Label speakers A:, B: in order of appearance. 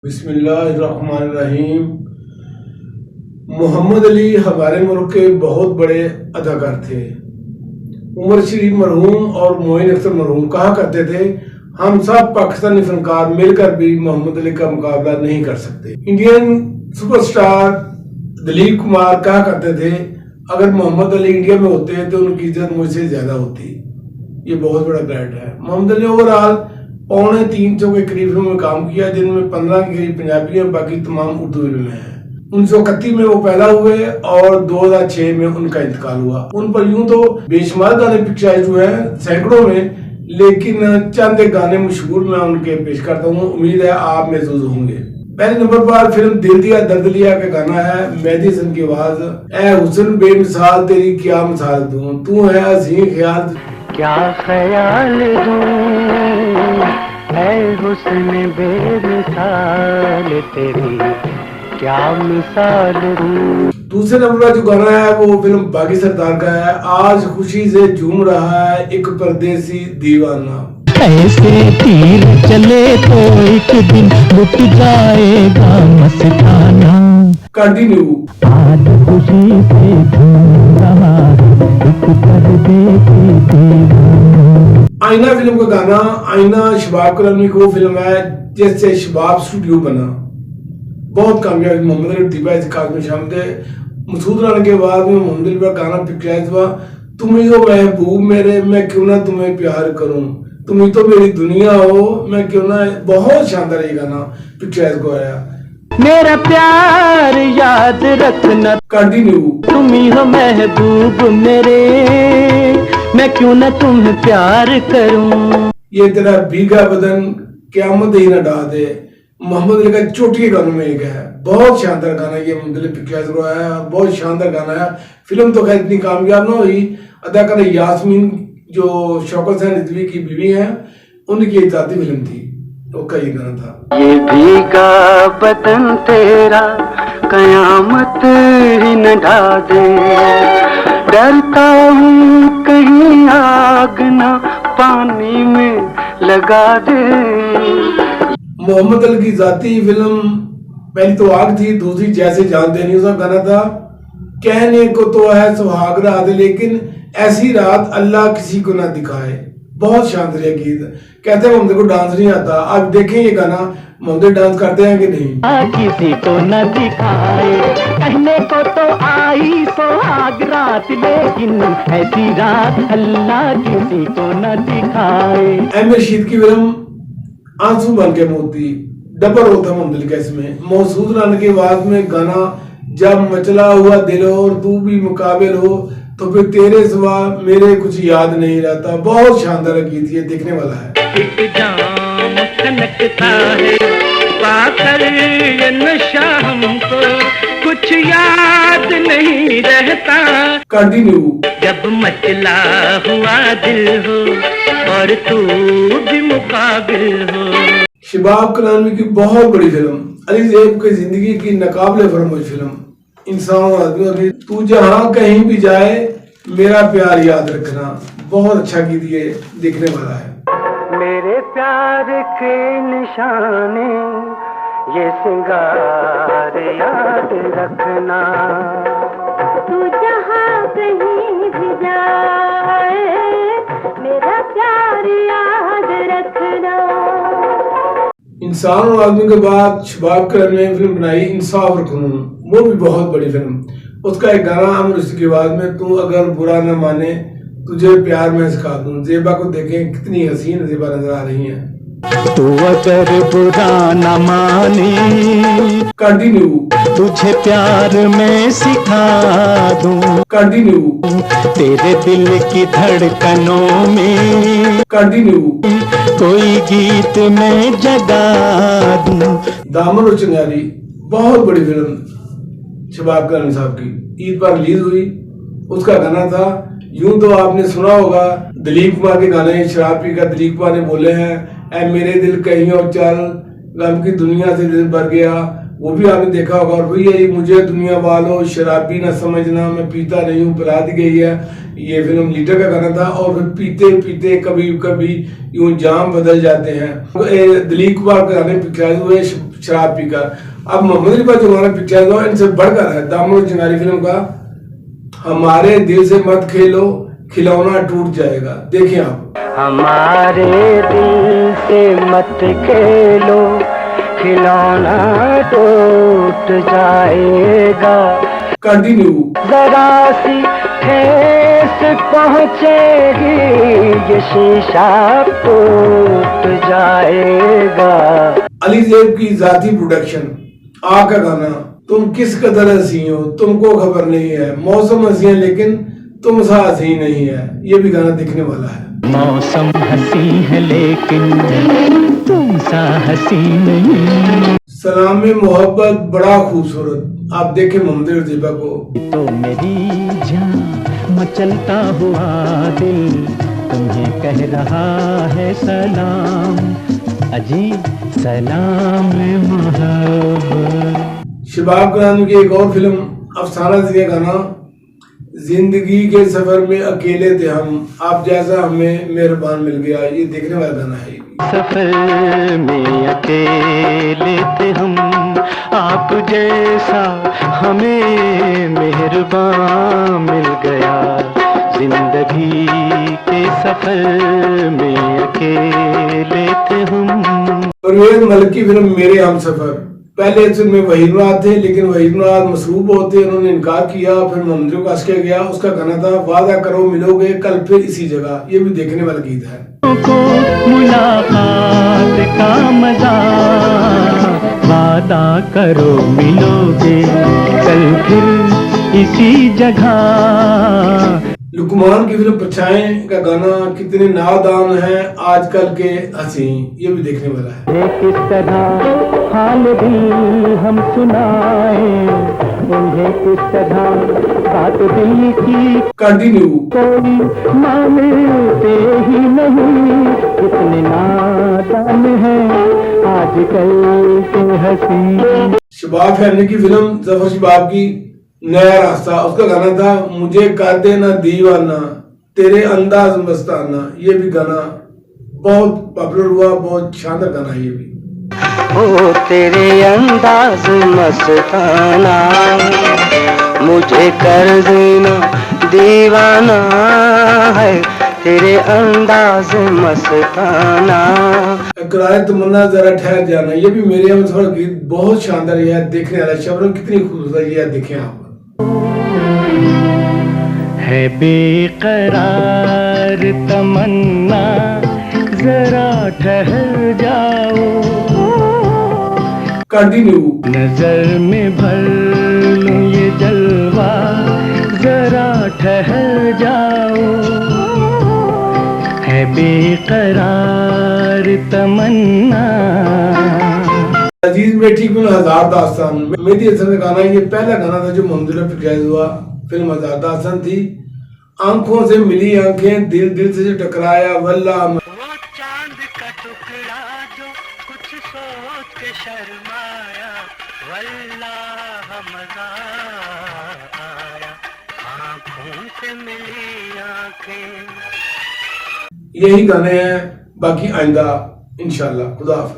A: बिस्मिल्लाहिर्रहमानिर्रहीम। मोहम्मद अली हमारे मुल्क के बहुत बड़े अदाकार थे। उमर शरीफ मरहूम और मोइन अख्तर मरहूम कहा करते थे, हम सब पाकिस्तानी फनकार मिलकर भी मोहम्मद अली का मुकाबला नहीं कर सकते। इंडियन सुपरस्टार दिलीप कुमार कहा करते थे, अगर मोहम्मद अली इंडिया में होते तो उनकी इज्जत मुझसे ज्यादा होती। ये बहुत बड़ा ब्रांड है। मोहम्मद अली ओवरऑल 350 के करीब फिल्मों में काम किया, जिनमें 15 के करीब पंजाबी हैं, बाकी तमाम उर्दू फिल्में हैं। 1931 में वो पैदा हुए और 2006 में उनका इंतकाल हुआ। उन पर यूं तो बेशुमार गाने पिक्चराइज हुए हैं, सैकड़ों में, लेकिन चंद गाने मशहूर मैं उनके पेश करता हूँ, उम्मीद है आप महसूस होंगे। पहले नंबर पर फिल्म दिल दिया दर्द लिया का गाना है, मेहदी हसन की आवाज। ऐ हुस्न बेमिसाल तेरी क्या मिसाल दूं, तू है हसीन ख्याल
B: क्या ख्याल दूं, ऐ हुस्न बेमिसाल तेरी क्या मिसाल दूं।
A: दूसरे नंबर पर जो गाना है वो फिल्म बागी सरदार का है, आज खुशी से झूम रहा है एक परदेसी दीवाना।
C: ऐसे तीर चले तो एक दिन लुट जाएगा मस्ताना।
A: कंटिन्यू।
C: आज खुशी से झूम रहा एक परदेसी दीवाना।
A: आईना फिल्म का गाना, आईना शबाब कलामी को फिल्म है जिससे शबाब स्टूडियो बना। बहुत कामयाब मोहम्मद अली दिबा इस काज में शामिल थे। मसूद राना के बाद में मोहम्मद अली का गाना पिक्चराइज हुआ, तुम ही हो महबूब मेरे, मैं क्यों ना तुम्हें प्यार करूं, तुम ही तो मेरी दुनिया हो, मैं क्यों ना। बहुत शानदार ये गाना पिक्चराइज को आया।
C: मेरा प्यार याद रखना,
A: कंटिन्यू।
C: तुम ही हो महबूब मेरे, मैं क्यों ना तुम्हें प्यार करूं।
A: ये तेरा भीगा बदन क़यामत ही न ढा दे, मोहम्मद अली का चोटी के गानों में एक है। बहुत शानदार गाना ये मोहम्मद अली पिक्चराइज हुआ है, बहुत शानदार गाना है। फिल्म तो खैर इतनी कामयाब ना हुई। अदाकारा यास्मीन जो शौकत हुसैन रिजवी की बीवी हैं, उनकी एक जाती फिल्म थी, उसका ये गाना था।
B: ये भीगा बदन तेरा कयामत ही न ढा दे, डरता हूँ कहीं आग ना पानी में लगा दे।
A: मोहम्मद अली की जाती फिल्म पहली तो आग थी, दूसरी जैसे जान देनी, उसका गाना था कहने को तो है सुहाग रात लेकिन ऐसी रात अल्लाह किसी को ना दिखाए। बहुत शानदार गीत। कहते हैं मोहम्मद को डांस नहीं आता, आप देखें ये गाना, मोहम्मद डांस करते हैं कि नहीं।
C: किसी को न दिखाए, कहने को तो आई सुहाग रात लेकिन ऐसी रात अल्लाह किसी को न दिखाए।
A: एम रशीद की फिल्म आंसू बन के मोती, डबल होता मोहम्मद का इसमें। मसूद राना की आवाज में गाना, जब मचला हुआ दिल हो और तू भी मुकाबिल हो तो फिर तेरे सिवा मेरे कुछ याद नहीं रहता। बहुत शानदार गीत, ये देखने वाला है।
C: जाम खनकता है पाकर ये नशा, हमको कुछ याद नहीं रहता।
A: कंटिन्यू।
C: जब मचला हुआ दिल हो और तू भी मुकाबिल हो।
A: शबाब कलामी की बहुत बड़ी फिल्म, अली ज़ैब की जिंदगी की नाकाबिले फरमाइश फिल्म, इंसान और आदमी। तू जहां कहीं भी जाए मेरा प्यार याद रखना। बहुत अच्छा गीत, ये देखने वाला है।
B: मेरे प्यार के निशाने ये सिंगार याद रखना,
D: तू जहाँ कहीं भी जाए मेरा प्यार याद रखना।
A: इंसान और आदमी के बाद शबाब कलामी ने फिल्म बनाई इंसाफ और कानून, वो भी बहुत बड़ी फिल्म। उसका एक गाना अमर रशीद की आवाज में, तू अगर बुरा न माने तुझे प्यार में सिखा दूं। ज़ेबा को देखें कितनी हसीन ज़ेबा नजर आ रही हैं।
C: तू अगर बुरा न माने,
A: कंटिन्यू।
C: तुझे प्यार में सिखा दूं।
A: कंटिन्यू।
C: तेरे दिल की धड़कनों में
A: कंटिन्यू।
C: कोई गीत में जगा दूं।
A: दामन और चिंगारी बहुत बड़ी फिल्म शबाब कलामी साहब की, ईद पर रिलीज हुई। उसका गाना था यूं तो आपने सुना होगा, दिलीप कुमार के गाने। शराब पी का दिलीप कुमार ने बोले हैं, ऐ मेरे दिल कहीं और चल, गम की दुनिया से दिल भर गया, वो भी आपने देखा होगा। और भैया ये मुझे दुनिया वालों शराबी ना समझना, मैं पीता नहीं हूँ, पिला दी गई है, ये फिल्म लीडर का गाना था। और फिर पीते पीते कभी कभी यूं जाम बदल जाते हैं, दिलीप कुमार के गाने पिक्चराइज हुए। शराब पीकर। अब मोहम्मद अली पर जो हमारा पिक्चर हुआ इनसे बढ़कर है दामन चिंगारी फिल्म का हमारे दिल से मत खेलो खिलौना टूट जाएगा। देखिए आप।
B: हमारे दिल से मत खेलो खिलौना टूट जाएगा।
A: कंटिन्यू।
B: जरा सी ठेस पहुंचेगी ये शीशा टूट जाएगा।
A: अली ज़ैब की जाती प्रोडक्शन आ का गाना तुम किस कदर हसी हो तुमको खबर नहीं है, मौसम हसी है लेकिन तुम सा हसी नहीं है, ये भी गाना दिखने वाला है।
C: मौसम हसी है लेकिन तुम सा हसी नहीं।
A: सलाम में मोहब्बत बड़ा खूबसूरत। आप देखें मोहम्मद अली ज़ैबा को।
C: तो मेरी जान मचलता हुआ दिल तुम्हें कह रहा है सलाम, अजी सलाम मोहब्बत।
A: शबाब करानी की एक और फिल्म अफसाना जिया गाना जिंदगी के सफर में अकेले थे हम, आप जैसा हमें मेहरबान मिल गया, ये देखने वाला गाना है।
C: सफर में अकेले थे हम, आप जैसा हमें मेहरबान मिल गया। जिंदगी के सफर में अकेले थे हम।
A: परवेज मलिक की फिल्म मेरे हम सफर। पहले इसमें वहीद मुराद थे लेकिन वहीद मुराद मसरूफ होते उन्होंने इनकार किया, फिर मोहम्मद का आशिक गया। उसका गाना था वादा करो मिलोगे कल फिर इसी जगह, ये भी देखने वाला गीत है।
C: को मुलाकात का मजा, वादा करो मिलोगे कल फिर इसी जगह।
A: लुकमान की फिल्म परछाएं का गाना कितने नादान हैं आजकल के हसी, ये भी देखने वाला है।
C: किस तरह हाल दिल हम सुनाए उन्हें, किस तरह बात दिल की
A: कंटिन्यू।
C: कोई मानते ही नहीं, कितने नादान हैं आजकल के हसी।
A: शबाब फैमिली की फिल्म जफर शबाब की नया रास्ता, उसका गाना था मुझे कर देना दीवाना तेरे अंदाज मस्ताना, ये भी गाना बहुत पॉपुलर हुआ, बहुत शानदार गाना है ये भी।
B: ओ तेरे अंदाज मस्ताना मुझे कर देना दीवाना है, तेरे अंदाज मस्ताना।
A: किराए तमन्ना जरा ठहर जाना, ये भी मेरे यहाँ थोड़ा गीत बहुत शानदार है, देखने वाला। शबनम कितनी खूबसूरत है, ये देखें आप।
C: है बेकरार तमन्ना जरा ठहर जाओ,
A: कंटिन्यू।
C: नजर में भर लूं ये जलवा जरा ठहर जाओ। है बेकरार तमन्ना।
A: अजीज मेठी फिल्म हजार दास्तान, मेहदी हसन का गाना, ये पहला गाना था जो मोहम्मद अली पिक्चराइज हुआ। फिल्म हजार दास्तान थी। आंखों से मिली आंखें दिल दिल से जो टकराया वल्ला।
B: वो चांद का टुकड़ा जो कुछ सोच के शर्माया, वल्लाह मजा आया, आंखों से मिली आंखें।
A: यही गाने हैं, बाकी आइंदा इंशाल्लाह। खुदा हाफिज़।